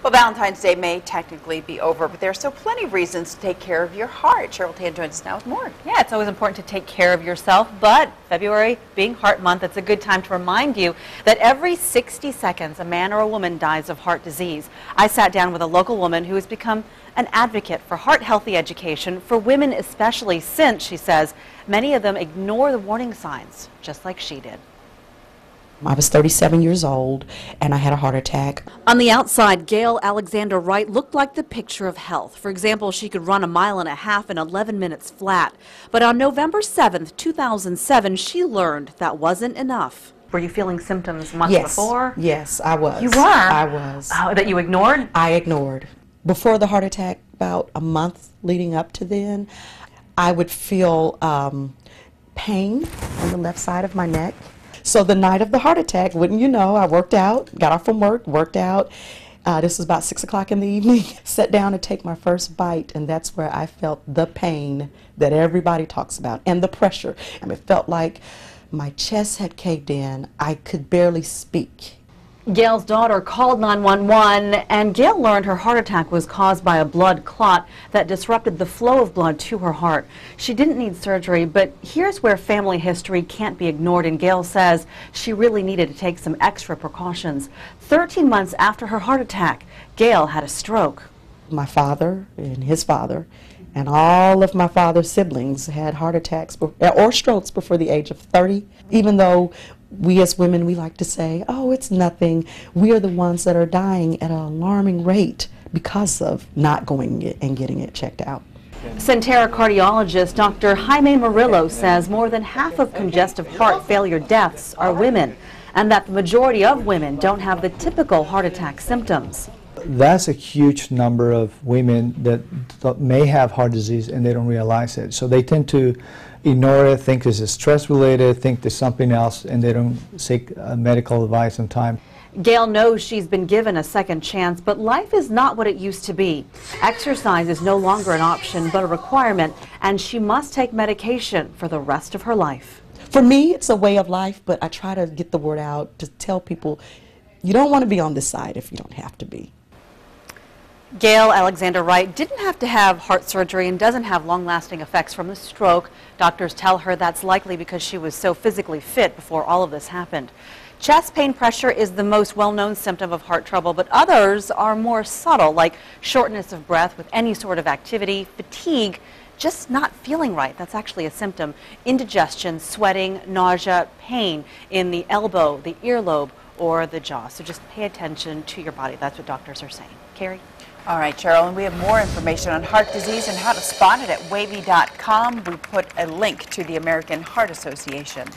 Well, Valentine's Day may technically be over, but there are still plenty of reasons to take care of your heart. Cheryl Tan joins us now with more. Yeah, it's always important to take care of yourself, but February being Heart Month, it's a good time to remind you that every 60 seconds a man or a woman dies of heart disease. I sat down with a local woman who has become an advocate for heart-healthy education for women especially, since, she says, many of them ignore the warning signs, just like she did. I was 37 years old and I had a heart attack. On the outside, Gail Alexander Wright looked like the picture of health. For example, she could run 1.5 miles in 11 minutes flat. But on November 7th, 2007, she learned that wasn't enough. Were you feeling symptoms months before? Yes, I was. You were? I was. Oh, that you ignored? I ignored. Before the heart attack, about a month leading up to then, I would feel pain on the left side of my neck. So the night of the heart attack, wouldn't you know, I worked out, got off from work, worked out. This was about 6 o'clock in the evening. Sat down to take my first bite, and that's where I felt the pain that everybody talks about and the pressure. I mean, it felt like my chest had caved in. I could barely speak. Gail's daughter called 911, and Gail learned her heart attack was caused by a blood clot that disrupted the flow of blood to her heart. She didn't need surgery, but here's where family history can't be ignored, and Gail says she really needed to take some extra precautions. 13 months after her heart attack, Gail had a stroke. My father and his father and all of my father's siblings had heart attacks or strokes before the age of 30, even though we as women, we like to say, oh, it's nothing. We are the ones that are dying at an alarming rate because of not going and getting it checked out. Sentara cardiologist Dr. Jaime Murillo says more than half of congestive heart failure deaths are women, and that the majority of women don't have the typical heart attack symptoms. That's a huge number of women that may have heart disease and they don't realize it. So they tend to ignore it, think this is stress related, think there's something else, and they don't seek medical advice in time. Gail knows she's been given a second chance, but life is not what it used to be. Exercise is no longer an option but a requirement, and she must take medication for the rest of her life. For me, it's a way of life, but I try to get the word out to tell people you don't want to be on this side if you don't have to be. Gail Alexander Wright didn't have to have heart surgery and doesn't have long-lasting effects from the stroke. Doctors tell her that's likely because she was so physically fit before all of this happened. Chest pain pressure is the most well-known symptom of heart trouble, but others are more subtle, like shortness of breath with any sort of activity, fatigue, just not feeling right. That's actually a symptom. Indigestion, sweating, nausea, pain in the elbow, the earlobe, or the jaw. So just pay attention to your body. That's what doctors are saying. Carrie? All right, Cheryl, and we have more information on heart disease and how to spot it at wavy.com. We put a link to the American Heart Association.